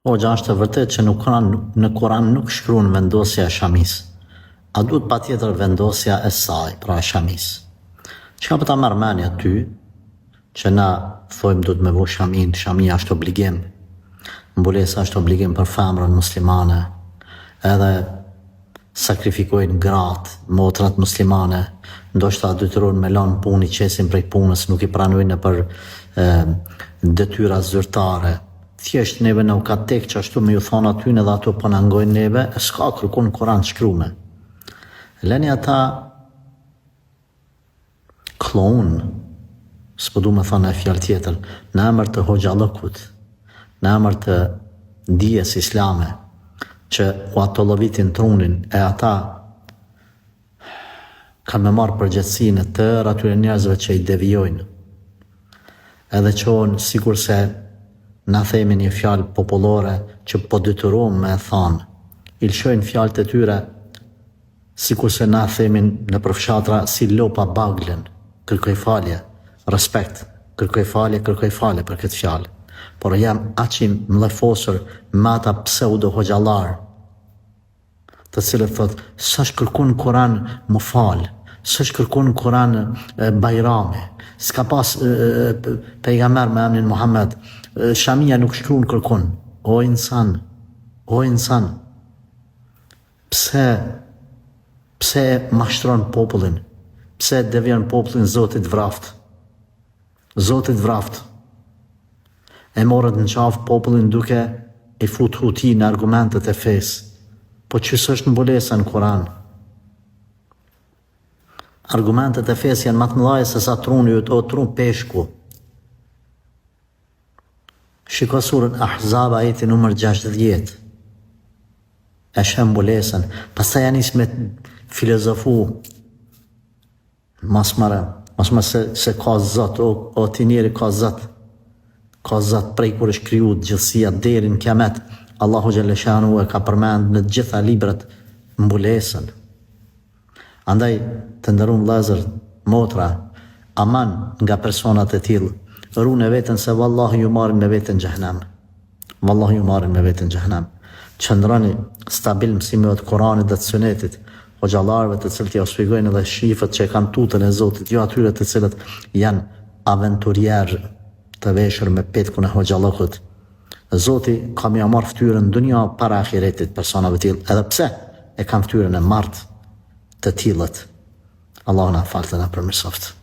Hoxha, është e vërtet që në Kur'an nuk shkruan vendosja e shamis. A duhet patjetër vendosja e saj, pra e shamis. Çka po ta marr mendja ty, që na thojmë duhet me vu shamin, shamia është obligim. Mbulesa është obligim për femrën muslimane. Edhe sakrifikojnë gratë, motrat muslimane, ndoshta detyrohen me lanë punë, i qesin prej punës, nuk i pranojnë për detyra zyrtare. Thjesht neve në u ka tek që ashtu me ju thonë atyne dhe ato po në ngojnë neve, e s'ka kërkun Kur'an shkrume. Leni ata klon, s'po du me thonë e fjallë tjetër, në emër të hoxhalëkut, në emër të dijes islame, që u ato lovitin trunin, e ata kanë me marë përgjithësinë të tërë atyre njerëzve që i devijojnë, edhe qonë sikur se na themi një fjalë popullore që po detyrohem me e thanë, i lëshojnë fjalët e tyre sikur se na themin në përfshatra si lopa baglen, kërkoj falje, respekt, kërkoj falje për këtë fjalë. Por jam aqim mlefosur me ata pseudo hoxhallar, të cilët thotë, s'është kërkun Kur'an më falë, s'është kërkun Kur'an Bajrami, s'ka pas pejgamber me emrin Muhammed, shamia nuk shkruan kërkun. O insan, pse mashtron popullin, pse devion popullin Zotit vraft, e morët në qafë popullin duke i fut huti në argumentet e fesë, po qësë është mbulesa në Kur'an. Argumentet e fesë janë matë mëdhaje se sa truni o trun peshku. Shiko surën Ahzab ajeti numër 60. E shem mbulesën. Pastaj janë isë me filozofu. Mas se ka zot, o ti njeri ka zot. Ka zot prej kur është kriju gjithësia deri në kiamet. Allahu Gjellëshanu e ka përmend në gjitha librat mbulesën. Andaj të ndërum vëllezër, motra, aman nga personat e tillë, rune vetën se vallahi ju marrin me vetën xhehenem. Qëndroni stabil mësimeve të Kuranit dhe të Sunetit, hoxhallarëve të cilët ja shpjegojnë edhe shifët që e kanë tutën e Zotit, jo atyre të cilët janë aventurierë të veshur me petkun e hoxhallokut. Zoti ka më marr ftyrën në dunja para ahiretit personave të tillë, edhe pse e kanë ftyrën e martë të tillët. Allahu na falë dhe na përmirësoft.